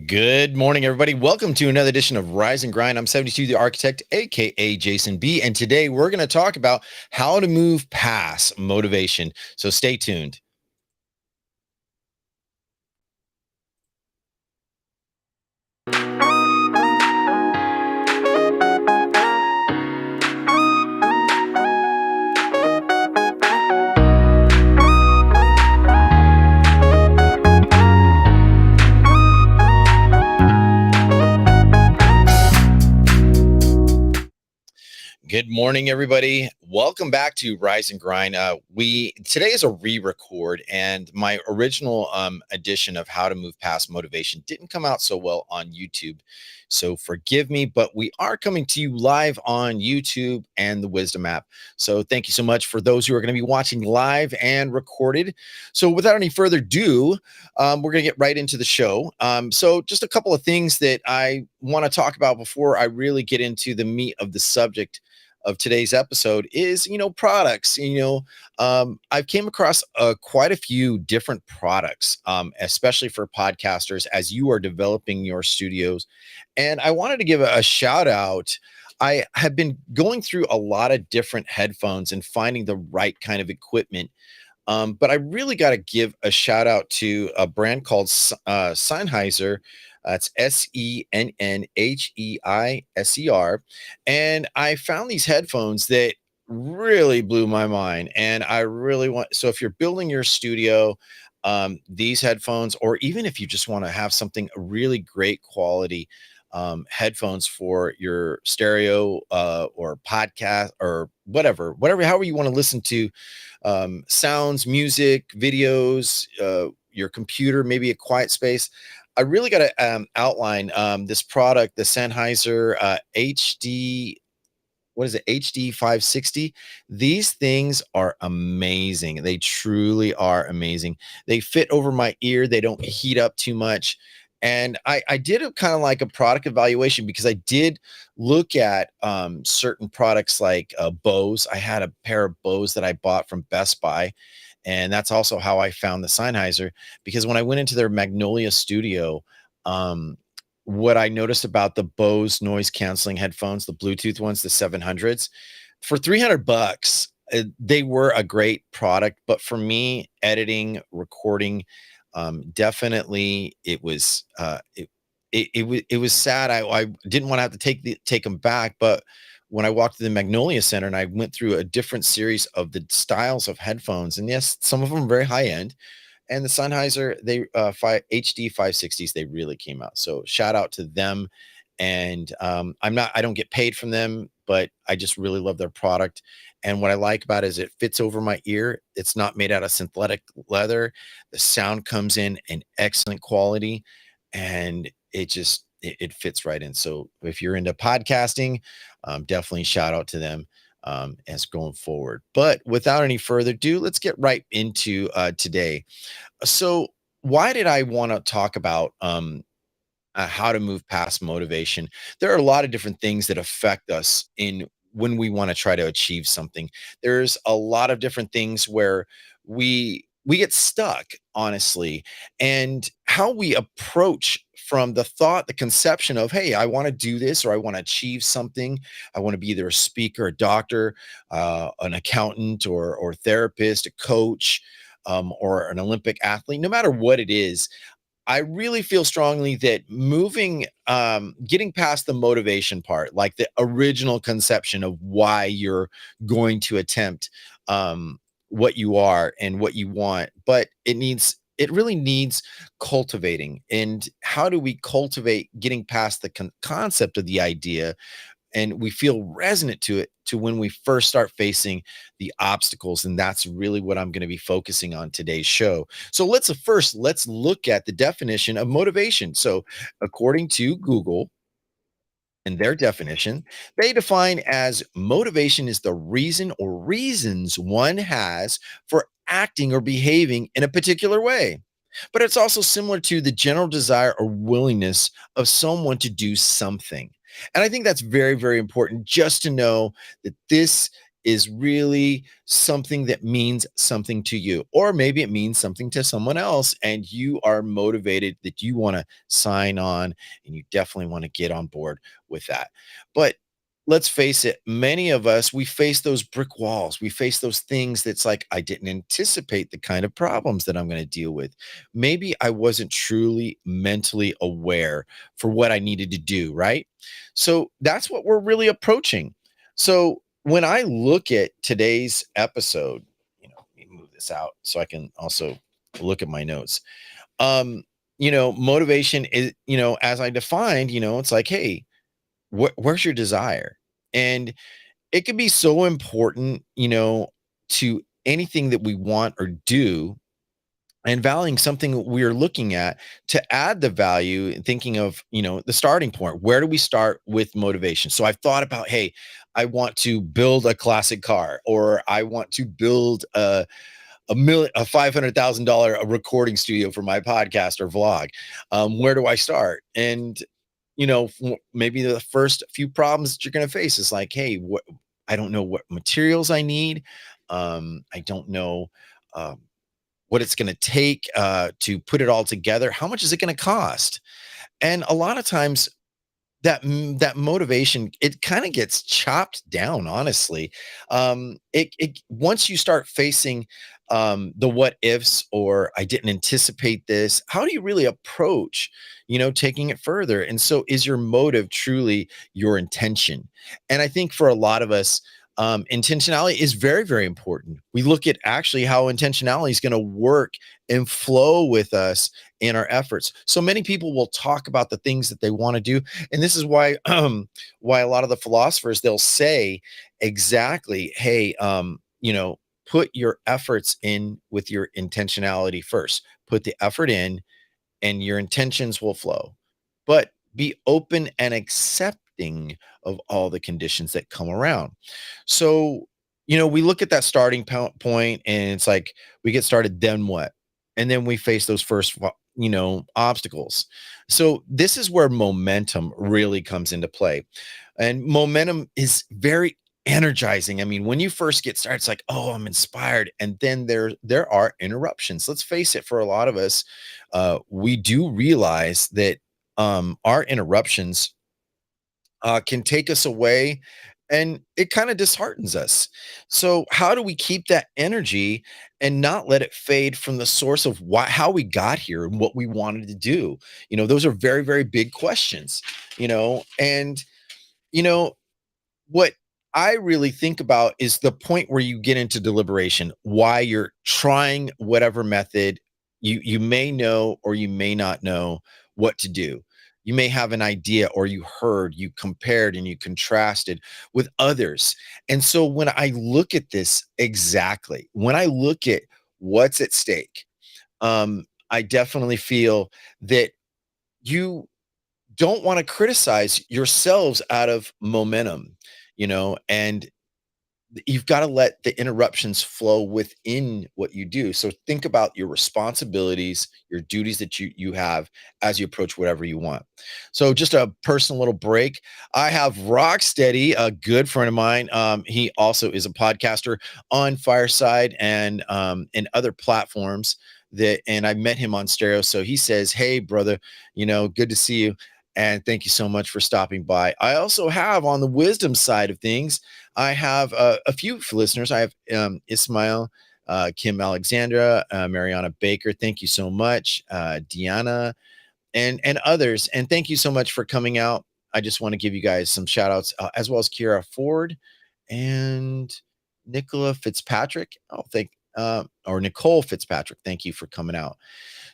Good morning, everybody. Welcome to another edition of Rise and Grind. I'm 72, the architect, aka Jason B. And today we're going to talk about how to move past motivation. So stay tuned. Good morning, everybody. Welcome back to Rise and Grind. We today is a re-record, and my original edition of How to Move Past Motivation didn't come out so well on YouTube, so forgive me. But we are coming to you live on YouTube and the Wisdom app. So thank you so much for those who are going to be watching live and recorded. So without any further ado, we're going to get right into the show. So just a couple of things that I want to talk about before I really get into the meat of the subject of today's episode is products. I've came across quite a few different products, especially for podcasters as you are developing your studios, and I wanted to give a shout out. I have been going through a lot of different headphones and finding the right kind of equipment, but I really got to give a shout out to a brand called Sennheiser. It's Sennheiser. And I found these headphones that really blew my mind. And I really want, so if you're building your studio, these headphones, or even if you just want to have something really great quality, headphones for your stereo or podcast or whatever, however you want to listen to sounds, music, videos, your computer, maybe a quiet space. I really got to outline this product, the Sennheiser HD. What is it? HD 560. These things are amazing. They truly are amazing. They fit over my ear. They don't heat up too much. And I did a kind of like a product evaluation because I did look at certain products like Bose. I had a pair of Bose that I bought from Best Buy, and that's also how I found the Sennheiser, because when I went into their Magnolia studio, um, what I noticed about the Bose noise canceling headphones, the Bluetooth ones, the 700s, for 300 bucks, they were a great product. But for me, editing, recording, definitely it was sad. I didn't want to have to take them back, but when I walked to the Magnolia Center and I went through a different series of the styles of headphones, and yes, some of them are very high end, and the Sennheiser, they HD 560s, they really came out. So shout out to them. And I don't get paid from them, but I just really love their product. And what I like about it is it fits over my ear. It's not made out of synthetic leather. The sound comes in excellent quality, and it fits right in. So if you're into podcasting, definitely shout out to them as going forward. But without any further ado, let's get right into today. So why did I want to talk about how to move past motivation? There are a lot of different things that affect us in when we want to try to achieve something. There's a lot of different things where we get stuck, honestly, and how we approach from the thought, the conception of, hey, I want to do this, or I want to achieve something. I want to be either a speaker, a doctor, an accountant, or therapist, a coach, or an Olympic athlete. No matter what it is, I really feel strongly that getting past the motivation part, like the original conception of why you're going to attempt what you are and what you want, but it really needs cultivating. And how do we cultivate getting past the concept of the idea, and we feel resonant to it, to when we first start facing the obstacles? And that's really what I'm going to be focusing on today's show. So let's look at the definition of motivation. So according to Google and their definition, they define as motivation is the reason or reasons one has for acting or behaving in a particular way. But it's also similar to the general desire or willingness of someone to do something. And I think that's very, very important just to know that this is really something that means something to you, or maybe it means something to someone else, and you are motivated that you want to sign on and you definitely want to get on board with that. But let's face it, many of us, we face those brick walls. We face those things that's like, I didn't anticipate the kind of problems that I'm going to deal with. Maybe I wasn't truly mentally aware for what I needed to do, right? So that's what we're really approaching. So when I look at today's episode, let me move this out so I can also look at my notes. Um, Motivation is, as I defined, it's like, hey, where's your desire? And it can be so important, to anything that we want or do, and valuing something we're looking at to add the value and thinking of, the starting point. Where do we start with motivation? So I've thought about, hey, I want to build a classic car, or I want to build a $500,000 recording studio for my podcast or vlog. Where do I start? And maybe the first few problems that you're going to face is like, hey, I don't know what materials I need. I don't know um, what it's going to take to put it all together. How much is it going to cost? And a lot of times that motivation, it kind of gets chopped down, honestly. It Once you start facing the what ifs, or I didn't anticipate this, how do you really approach, taking it further? And so is your motive truly your intention? And I think for a lot of us, intentionality is very, very important. We look at actually how intentionality is going to work and flow with us in our efforts. So many people will talk about the things that they want to do, and this is why why a lot of the philosophers, they'll say exactly, hey, put your efforts in with your intentionality first. Put the effort in and your intentions will flow. But be open and accepting of all the conditions that come around. So, we look at that starting point and it's like we get started, then what? And then we face those first, obstacles. So, this is where momentum really comes into play. And momentum is very energizing. I mean, when you first get started, it's like, oh, I'm inspired. And then there are interruptions. Let's face it, for a lot of us, we do realize that our interruptions can take us away, and it kind of disheartens us. So how do we keep that energy and not let it fade from the source of how we got here and what we wanted to do? Those are very, very big questions. And you know what I really think about is the point where you get into deliberation, why you're trying whatever method. You may know or you may not know what to do. You may have an idea, or you heard, you compared and you contrasted with others. And so when I look at this, exactly, when I look at what's at stake, I definitely feel that you don't want to criticize yourselves out of momentum, and you've got to let the interruptions flow within what you do. So think about your responsibilities, your duties that you have as you approach whatever you want. So just a personal little break. I have Rocksteady, a good friend of mine. He also is a podcaster on Fireside and other platforms and I met him on Stereo. So he says, "Hey, brother, good to see you." And thank you so much for stopping by. I also have, on the wisdom side of things, I have a few listeners. I have Ismail, Kim Alexandra, Mariana Baker. Thank you so much, Deanna, and others. And thank you so much for coming out. I just want to give you guys some shout outs, as well as Kira Ford and Nicola Fitzpatrick. Or Nicole Fitzpatrick. Thank you for coming out.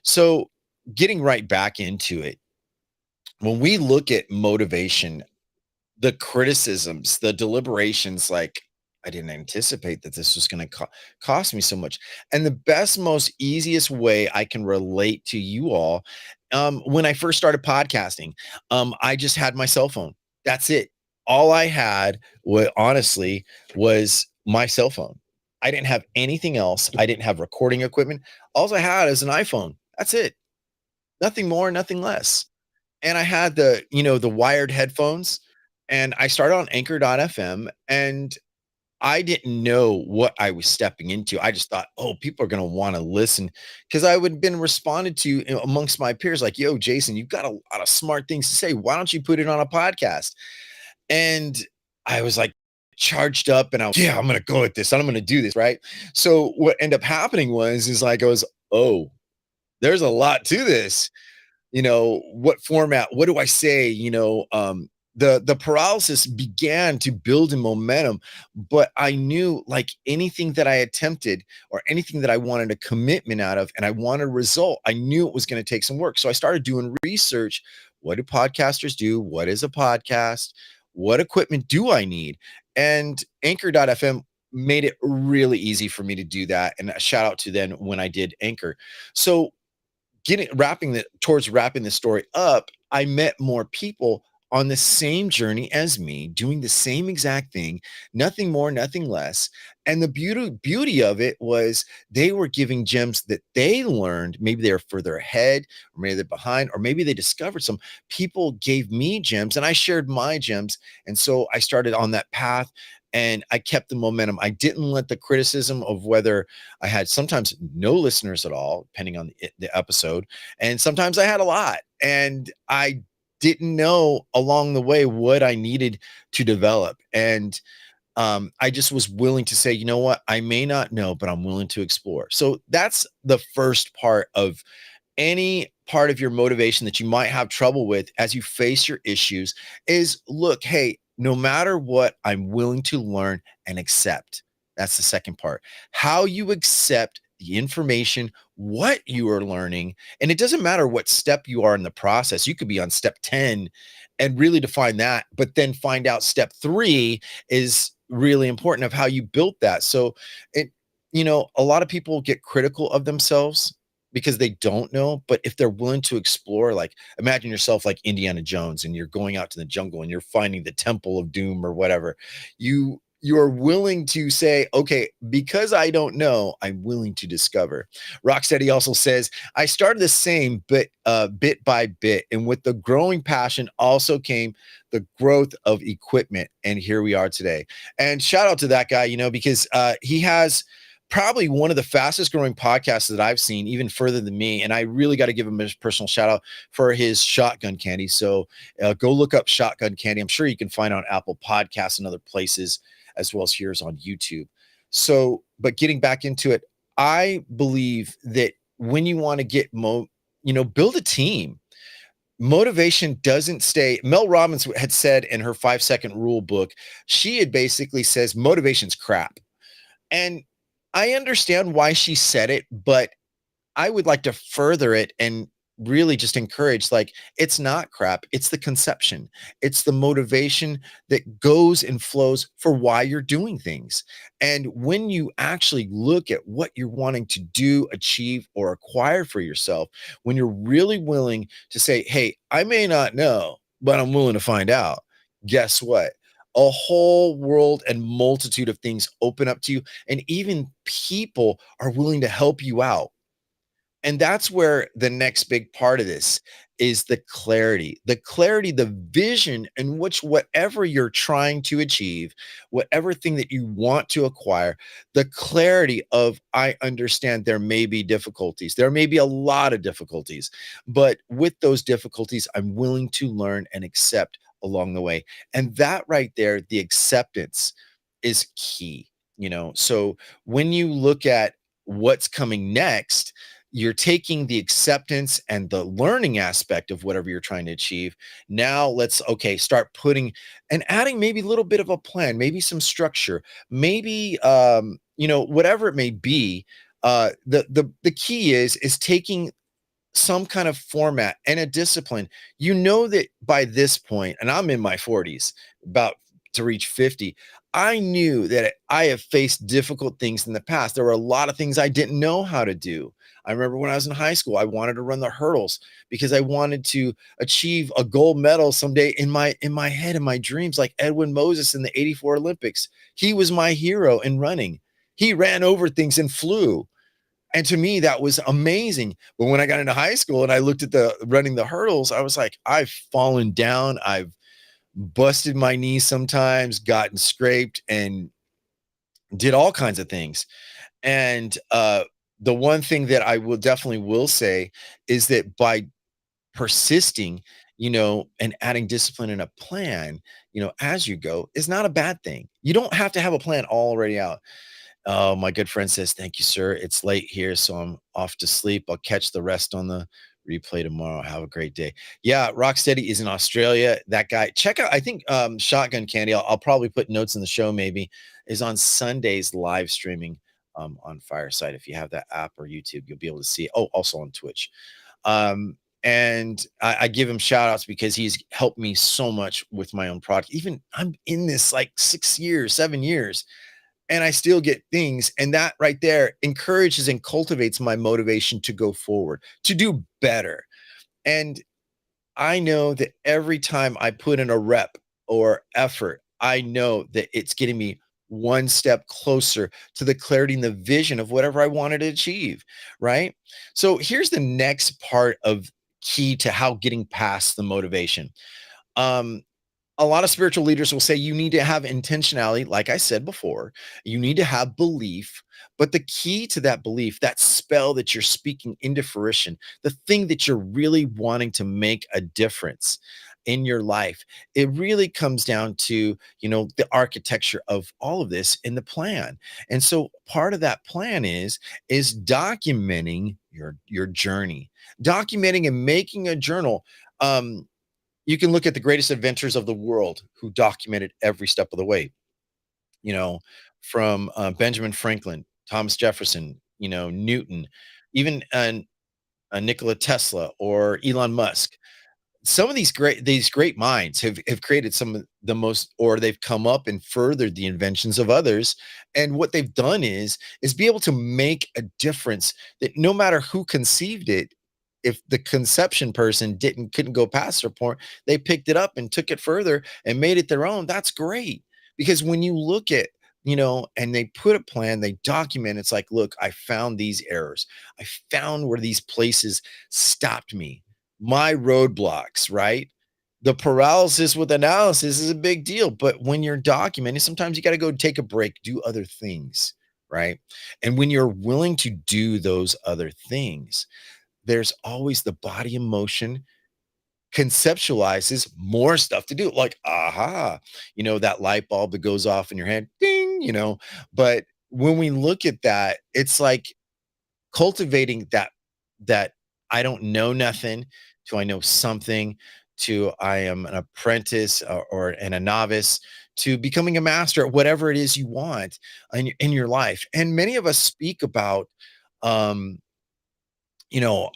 So, getting right back into it, when we look at motivation, the criticisms, the deliberations, like, I didn't anticipate that this was going to cost me so much. And the best, most easiest way I can relate to you all, when I first started podcasting, I just had my cell phone. That's it. All I had, honestly, was my cell phone. I didn't have anything else. I didn't have recording equipment. All I had is an iPhone. That's it. Nothing more, nothing less. And I had the wired headphones, and I started on Anchor.fm, and I didn't know what I was stepping into. I just thought, oh, people are going to want to listen because I would have been responded to, amongst my peers like, yo, Jason, you've got a lot of smart things to say. Why don't you put it on a podcast? And I was like charged up and I was, yeah, I'm going to go at this and I'm going to do this. Right. So what ended up happening is like, I was, oh, there's a lot to this. What format, what do I say? The paralysis began to build in momentum, but I knew, like, anything that I attempted or anything that I wanted a commitment out of and I wanted a result, I knew it was going to take some work. So I started doing research. What do podcasters do? What is a podcast? What equipment do I need? And Anchor.fm made it really easy for me to do that. And a shout out to then when I did Anchor. So wrapping the story up, I met more people on the same journey as me, doing the same exact thing, nothing more, nothing less. And the beauty of it was they were giving gems that they learned. Maybe they were further ahead, or maybe they're behind, or maybe they discovered some. People gave me gems and I shared my gems. And so I started on that path and I kept the momentum. I didn't let the criticism of whether I had sometimes no listeners at all, depending on the episode. And sometimes I had a lot. And I didn't know along the way what I needed to develop. And I just was willing to say, you know what, I may not know, but I'm willing to explore. So that's the first part of any part of your motivation that you might have trouble with as you face your issues is, look, hey, no matter what, I'm willing to learn and accept. That's the second part. How you accept the information, what you are learning. And it doesn't matter what step you are in the process. You could be on step 10 and really define that, but then find out step 3 is really important of how you built that. So a lot of people get critical of themselves because they don't know, but if they're willing to explore, like, imagine yourself like Indiana Jones and you're going out to the jungle and you're finding the Temple of Doom or whatever. You're willing to say, okay, because I don't know, I'm willing to discover. Rocksteady also says, I started the same, but bit by bit. And with the growing passion also came the growth of equipment. And here we are today. And shout out to that guy, because he has probably one of the fastest growing podcasts that I've seen, even further than me. And I really got to give him a personal shout out for his Shotgun Candy. So go look up Shotgun Candy. I'm sure you can find on Apple Podcasts and other places, as well as here's on YouTube. So, but getting back into it, I believe that when you want to get build a team. Motivation doesn't stay. Mel Robbins had said in her 5-second rule book, she had basically says motivation's crap. And I understand why she said it, but I would like to further it and really just encourage, like, it's not crap. It's the conception. It's the motivation that goes and flows for why you're doing things. And when you actually look at what you're wanting to do, achieve, or acquire for yourself, when you're really willing to say, hey, I may not know, but I'm willing to find out, guess what? A whole world and multitude of things open up to you, and even people are willing to help you out. And that's where the next big part of this is the clarity, the vision in which whatever you're trying to achieve, whatever thing that you want to acquire, the clarity of, I understand there may be difficulties. There may be a lot of difficulties, but with those difficulties, I'm willing to learn and accept along the way. And that right there, the acceptance is key, So when you look at what's coming next, you're taking the acceptance and the learning aspect of whatever you're trying to achieve. Now let's start putting and adding maybe a little bit of a plan, maybe some structure, maybe whatever it may be. The key is taking some kind of format and a discipline. That by this point, and I'm in my 40s, about to reach 50, I knew that I have faced difficult things in the past. There were a lot of things I didn't know how to do. I remember when I was in high school, I wanted to run the hurdles because I wanted to achieve a gold medal someday in my head, in my dreams, like Edwin Moses in the '84 Olympics. He was my hero in running. He ran over things and flew. And to me, that was amazing. But when I got into high school and I looked at the running the hurdles, I was like, I've fallen down. I've busted my knees sometimes, gotten scraped, and did all kinds of things. And the one thing that I will definitely will say is that by persisting, and adding discipline and a plan, as you go is not a bad thing. You don't have to have a plan already out. Oh, my good friend says, "Thank you, sir. It's late here, so I'm off to sleep. I'll catch the rest on the replay tomorrow. Have a great day." Yeah, Rocksteady is in Australia. That guy, check out, I think Shotgun Candy. I'll probably put notes in the show, maybe, is on Sundays live streaming on Fireside. If you have that app or YouTube, you'll be able to see it. Oh, also on Twitch. And I give him shout outs because he's helped me so much with my own product. Even I'm in this like 6 years, 7 years, and I still get things. And that right there encourages and cultivates my motivation to go forward, to do better. And I know that every time I put in a rep or effort, I know that it's getting me one step closer to the clarity and the vision of whatever I wanted to achieve. Right. So here's the next part of key to how getting past the motivation. Um, a lot of spiritual leaders will say you need to have intentionality, like I said before. You need to have belief, but the key to that belief, that spell that you're speaking into fruition, the thing that you're really wanting to make a difference in your life, it really comes down to, the architecture of all of this in the plan. And so part of that plan is documenting your journey, documenting and making a journal. You can look at the greatest inventors of the world who documented every step of the way, you know, from Benjamin Franklin, Thomas Jefferson, Newton, even Nikola Tesla or Elon Musk. Some of these great minds have created some of the most, or they've come up and furthered the inventions of others. And what they've done is be able to make a difference that no matter who conceived it, if the conception person couldn't go past their point, they picked it up and took it further and made it their own. That's great. Because when you look at, and they put a plan, they document, it's like, look, I found these errors. I found where these places stopped me, my roadblocks, right? The paralysis with analysis is a big deal. But when you're documenting, sometimes you got to go take a break, do other things, right? And when you're willing to do those other things, there's always the body in motion conceptualizes more stuff to do. Like, aha, that light bulb that goes off in your head, ding, But when we look at that, it's like cultivating that I don't know nothing to I know something to I am an apprentice and a novice to becoming a master at whatever it is you want in your life. And many of us speak about um you know,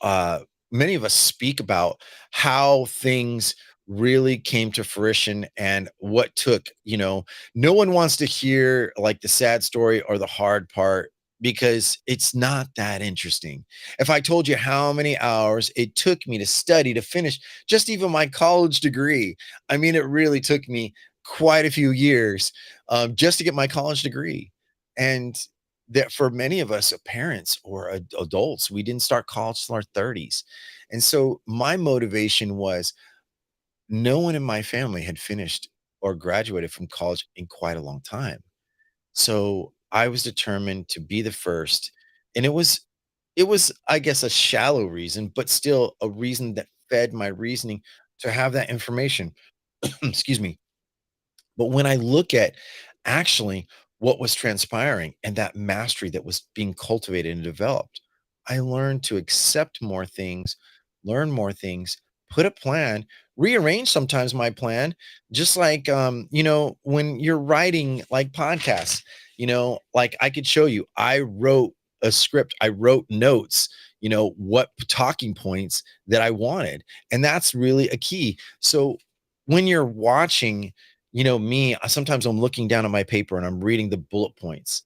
many of us speak about how things really came to fruition and what took, no one wants to hear like the sad story or the hard part because it's not that interesting. If I told you how many hours it took me to study to finish just even my college degree, I mean, it really took me quite a few years just to get my college degree. And that for many of us parents or adults, we didn't start college till our 30s. And so my motivation was no one in my family had finished or graduated from college in quite a long time. So I was determined to be the first. And it was I guess a shallow reason, but still a reason that fed my reasoning to have that information. Excuse me. But when I look at actually what was transpiring and that mastery that was being cultivated and developed, I learned to accept more things, learn more things, put a plan, rearrange sometimes my plan, just like when you're writing like podcasts, like I could show you, I wrote a script, I wrote notes, what talking points that I wanted. And that's really a key. So when you're watching me, sometimes I'm looking down at my paper and I'm reading the bullet points.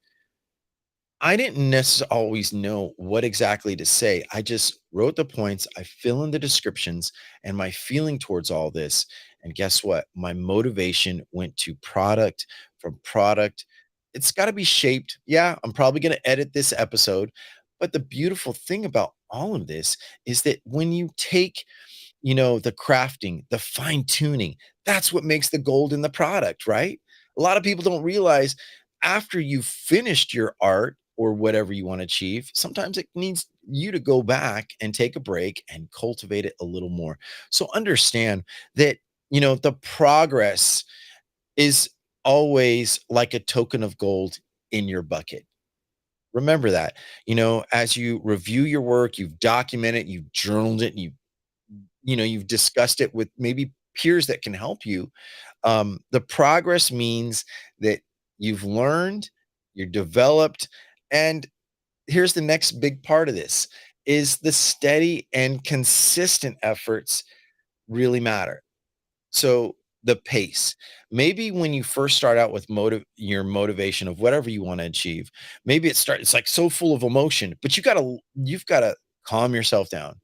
I didn't necessarily always know what exactly to say. I just wrote the points, I fill in the descriptions and my feeling towards all this. And guess what? My motivation went to product from product. It's got to be shaped. Yeah, I'm probably going to edit this episode. But the beautiful thing about all of this is that when you take the crafting, the fine tuning. That's what makes the gold in the product, right? A lot of people don't realize. after you've finished your art or whatever you want to achieve, sometimes it needs you to go back and take a break and cultivate it a little more. So understand that, the progress is always like a token of gold in your bucket. Remember that, as you review your work, you've documented, you've journaled it, you've discussed it with maybe peers that can help you. The progress means that you've learned, you're developed, and here's the next big part of this is the steady and consistent efforts really matter. So the pace. Maybe when you first start out with your motivation of whatever you want to achieve, maybe it's like so full of emotion, but you've got to calm yourself down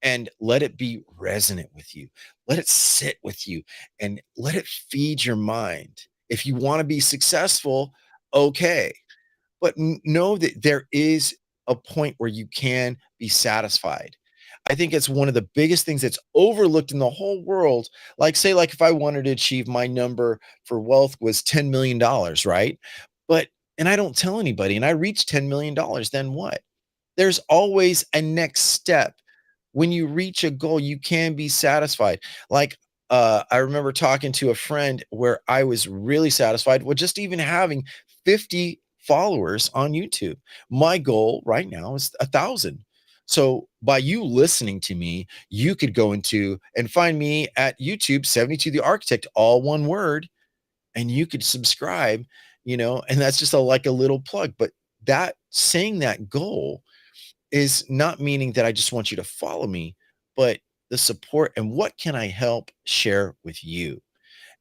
and let it be resonant with you. Let it sit with you and let it feed your mind. If you want to be successful, okay, but know that there is a point where you can be satisfied. I think it's one of the biggest things that's overlooked in the whole world. Like, say, like if I wanted to achieve my number for wealth was $10 million, right? But, and I don't tell anybody, and I reach $10 million, then what? There's always a next step. When you reach a goal, you can be satisfied. Like, I remember talking to a friend where I was really satisfied with just even having 50 followers on YouTube. My goal right now is 1,000. So by you listening to me, you could go into and find me at YouTube, 72 the Architect, all one word, and you could subscribe, and that's just like a little plug. But that saying that goal is not meaning that I just want you to follow me, but the support and what can I help share with you?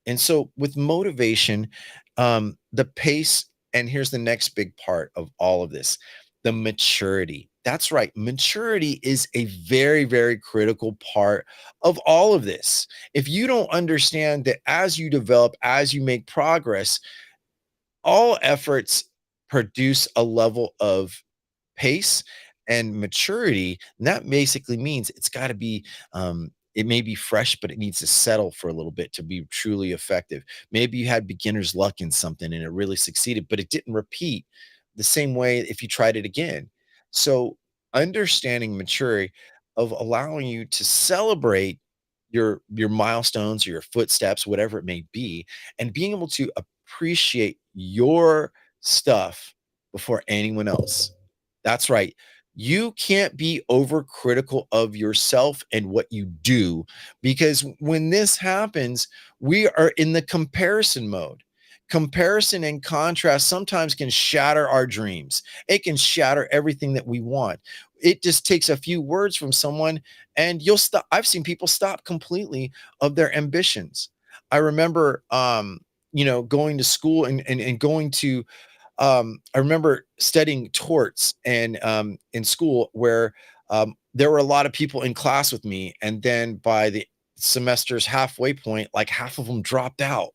And so with motivation, the pace, and here's the next big part of all of this, the maturity. That's right. Maturity is a very, very critical part of all of this. If you don't understand that as you develop, as you make progress, all efforts produce a level of pace and maturity, and that basically means it's got to be it may be fresh, but it needs to settle for a little bit to be truly effective. Maybe you had beginner's luck in something and it really succeeded, but it didn't repeat the same way if you tried it again. So understanding maturity of allowing you to celebrate your milestones or your footsteps, whatever it may be, and being able to appreciate your stuff before anyone else. That's right. You can't be overcritical of yourself and what you do, because when this happens, we are in the comparison mode. Comparison and contrast sometimes can shatter our dreams. It can shatter everything that we want. It just takes a few words from someone and you'll stop. I've seen people stop completely of their ambitions. I remember going to school and going to I remember studying torts and in school where there were a lot of people in class with me, and then by the semester's halfway point, like half of them dropped out,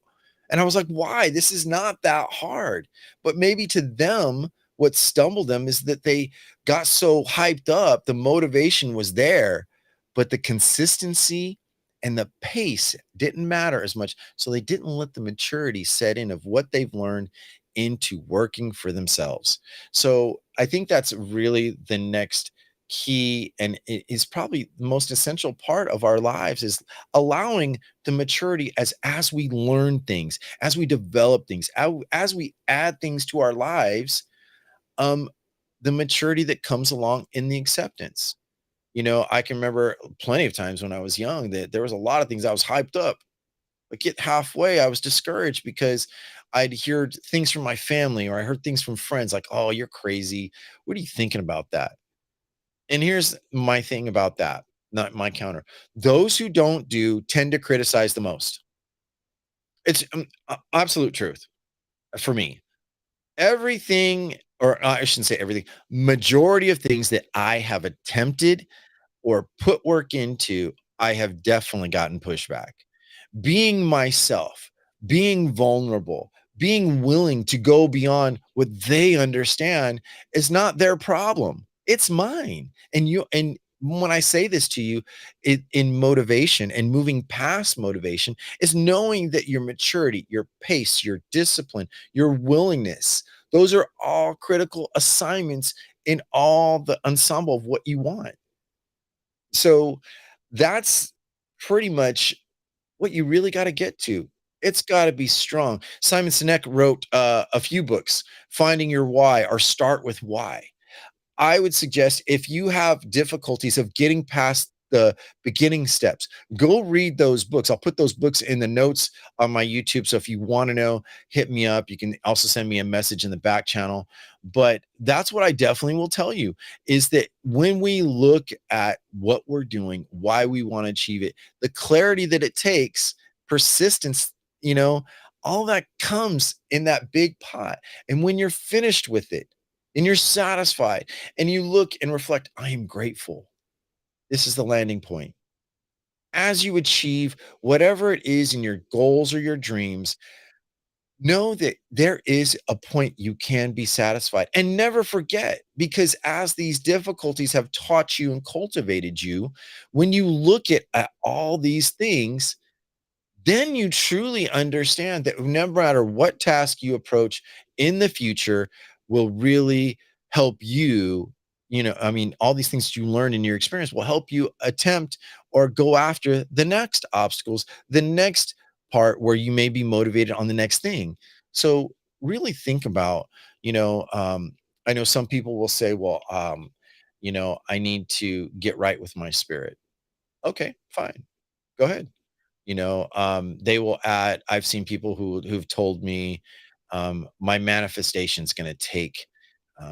and I was like, "Why? This is not that hard." But maybe to them, what stumbled them is that they got so hyped up, the motivation was there, but the consistency and the pace didn't matter as much. So they didn't let the maturity set in of what they've learned into working for themselves. So I think that's really the next key, and it is probably the most essential part of our lives, is allowing the maturity as we learn things, as we develop things, as we add things to our lives, um the maturity that comes along in the acceptance. I can remember plenty of times when I was young that there was a lot of things I was hyped up, but get halfway, I was discouraged because I'd heard things from my family or I heard things from friends like, "Oh, you're crazy. What are you thinking about that?" And here's my thing about that, not my counter. Those who don't do tend to criticize the most. It's absolute truth for me. Everything, or I shouldn't say everything, majority of things that I have attempted or put work into, I have definitely gotten pushback. Being myself, being vulnerable, being willing to go beyond what they understand is not their problem. It's mine. And When I say this to you, in motivation and moving past motivation is knowing that your maturity, your pace, your discipline, your willingness, those are all critical assignments in all the ensemble of what you want. So that's pretty much what you really got to get to. It's got to be strong. Simon Sinek wrote a few books, Finding Your Why or Start with Why. I would suggest if you have difficulties of getting past the beginning steps, go read those books. I'll put those books in the notes on my YouTube. So if you want to know, hit me up. You can also send me a message in the back channel. But that's what I definitely will tell you is that when we look at what we're doing, why we want to achieve it, the clarity that it takes, persistence, you know, all that comes in that big pot. And when you're finished with it, and you're satisfied and you look and reflect, I am grateful. This is the landing point. As you achieve whatever it is in your goals or your dreams, know that there is a point you can be satisfied and never forget because as these difficulties have taught you and cultivated you, when you look at all these things, then you truly understand that no matter what task you approach in the future will really help you. I mean, all these things you learn in your experience will help you attempt or go after the next obstacles, the next part where you may be motivated on the next thing. So really think about, I know some people will say, well, I need to get right with my spirit. Okay, fine. Go ahead. They will add I've seen people who've told me, my manifestation's gonna take,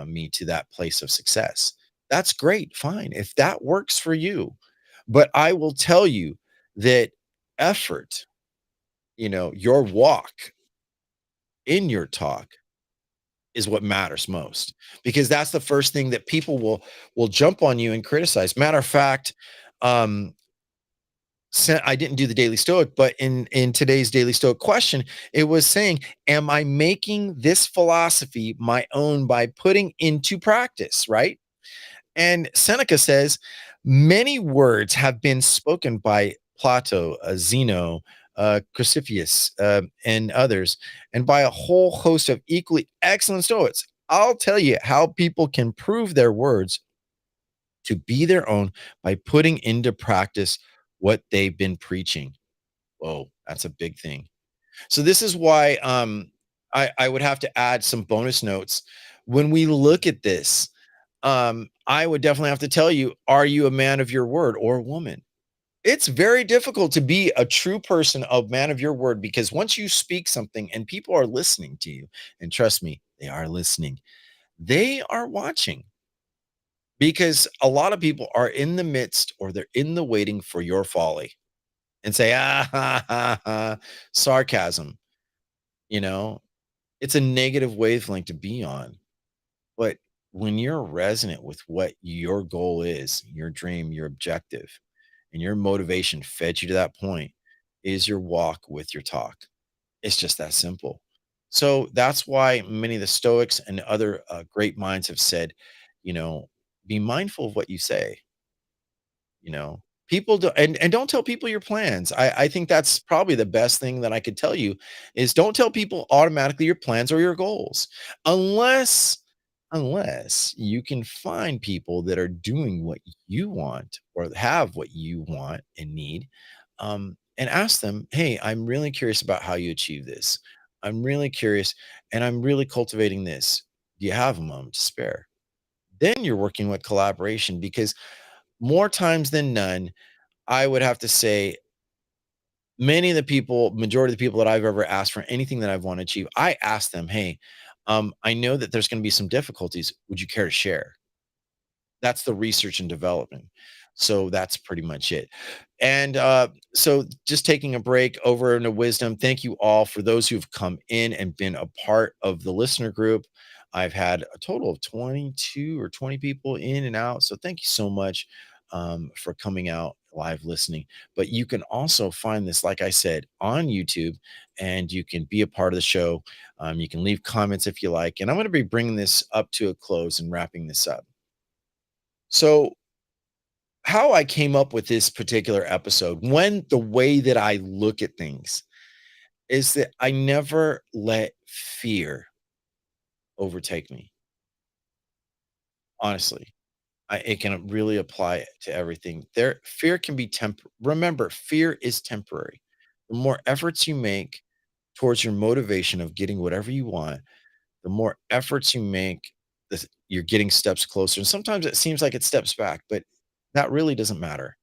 me to that place of success. That's great, fine, if that works for you. But I will tell you that effort, your walk in your talk is what matters most because that's the first thing that people will jump on you and criticize. Matter of fact, um, I didn't do the Daily Stoic, but in today's Daily Stoic question, it was saying, "Am I making this philosophy my own by putting into practice?" Right? And Seneca says, "Many words have been spoken by Plato, Zeno, Chrysippus, and others, and by a whole host of equally excellent Stoics. I'll tell you how people can prove their words to be their own by putting into practice what they've been preaching." Whoa, that's a big thing. So this is why I would have to add some bonus notes. When we look at this, I would definitely have to tell you, are you a man of your word or a woman? It's very difficult to be a true person, a man of your word, because once you speak something and people are listening to you, and trust me, they are listening, they are watching because a lot of people are in the midst or they're in the waiting for your folly and say, ah, ha, ha, ha, sarcasm. You know, it's a negative wavelength to be on. But when you're resonant with what your goal is, your dream, your objective, and your motivation fed you to that point, is your walk with your talk. It's just that simple. So that's why many of the Stoics and other great minds have said, you know, be mindful of what you say. You know, people do, and don't tell people your plans. I think that's probably the best thing that I could tell you is don't tell people automatically your plans or your goals unless you can find people that are doing what you want or have what you want and need, and ask them, hey, I'm really curious about how you achieve this. I'm really curious and I'm really cultivating this. Do you have a moment to spare? Then you're working with collaboration because more times than none, I would have to say many of the people, majority of the people that I've ever asked for anything that I've want to achieve, I ask them, "Hey, I know that there's going to be some difficulties. Would you care to share?" That's the research and development. So that's pretty much it. And so just taking a break over into wisdom. Thank you all for those who've come in and been a part of the listener group. I've had a total of 22 or 20 people in and out. So thank you so much for coming out live listening. But you can also find this, like I said, on YouTube and you can be a part of the show. You can leave comments if you like. And I'm going to be bringing this up to a close and wrapping this up. So, how I came up with this particular episode, when the way that I look at things is that I never let fear overtake me, honestly. It can really apply to everything. There fear can be remember, fear is temporary. The more efforts you make towards your motivation of getting whatever you want, the more efforts you make, you're getting steps closer. And sometimes it seems like it steps back, but that really doesn't matter.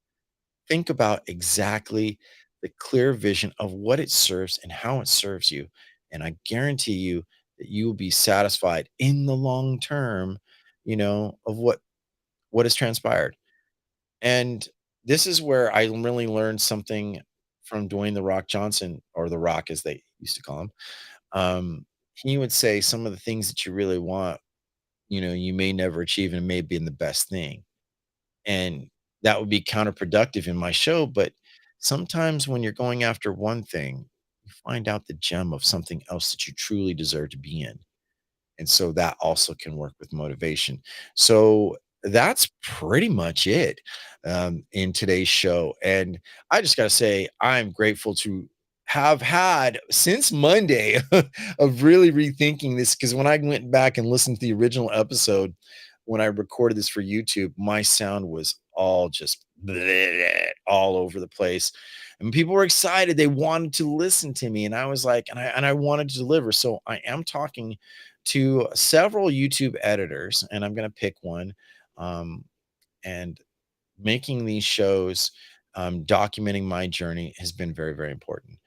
Think about exactly the clear vision of what it serves and how it serves you. And I guarantee you that you will be satisfied in the long term, of what has transpired. And this is where I really learned something from Dwayne The Rock Johnson, or The Rock as they used to call him. He would say some of the things that you really want, you may never achieve and may be in the best thing. And that would be counterproductive in my show. But sometimes when you're going after one thing, you find out the gem of something else that you truly deserve to be in. And so that also can work with motivation. So that's pretty much it in today's show. And I just got to say, I'm grateful to have had since Monday of really rethinking this, because when I went back and listened to the original episode, when I recorded this for YouTube, my sound was all just bleh, all over the place. And people were excited. They wanted to listen to me. And I was like, and I wanted to deliver. So I am talking to several YouTube editors, and I'm going to pick one. And making these shows, documenting my journey has been very, very important.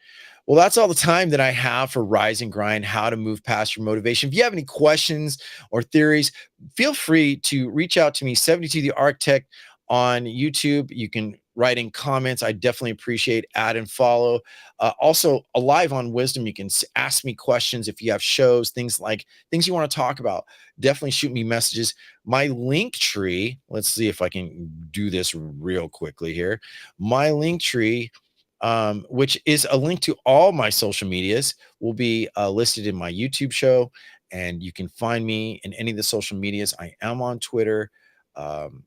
Well, that's all the time that I have for Rise and Grind, how to move past your motivation. If you have any questions or theories, feel free to reach out to me, 72 the Architect on YouTube. You can write in comments. I definitely appreciate add and follow. Also, alive on Wisdom, you can ask me questions if you have shows, things you want to talk about. Definitely shoot me messages. My link tree, let's see if I can do this real quickly here. My link tree, which is a link to all my social medias, will be listed in my YouTube show. And you can find me in any of the social medias. I am on Twitter, um,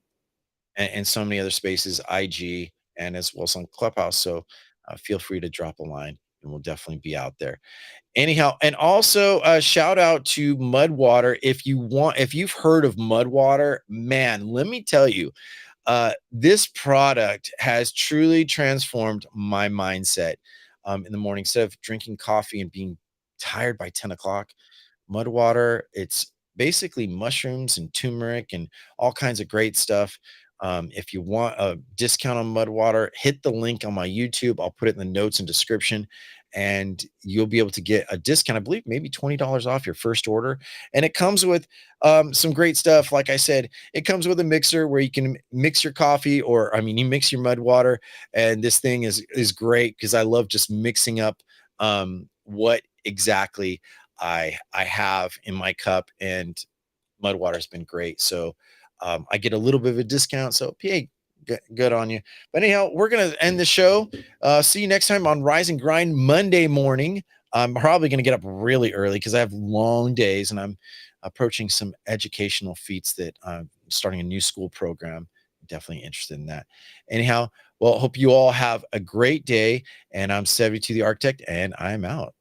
and so many other spaces, IG, and as well as on Clubhouse. So feel free to drop a line and we'll definitely be out there. Anyhow, and also shout out to Mudwater. If you've heard of Mudwater, man, let me tell you, this product has truly transformed my mindset in the morning. Instead of drinking coffee and being tired by 10 o'clock, mud water, it's basically mushrooms and turmeric and all kinds of great stuff. If you want a discount on mud water, hit the link on my YouTube. I'll put it in the notes and description, and you'll be able to get a discount. I believe maybe $20 off your first order. And it comes with some great stuff. Like I said, it comes with a mixer where you can mix your coffee, or I mean, you mix your mud water. And this thing is great because I love just mixing up what exactly I have in my cup, and mud water's been great. So I get a little bit of a discount. So hey, good on you. But anyhow, we're gonna end the show. See you next time on Rise and Grind Monday morning. I'm probably gonna get up really early because I have long days and I'm approaching some educational feats that I'm starting a new school program. Definitely interested in that. Anyhow, well, hope you all have a great day. And I'm 72 the Architect, and I'm out.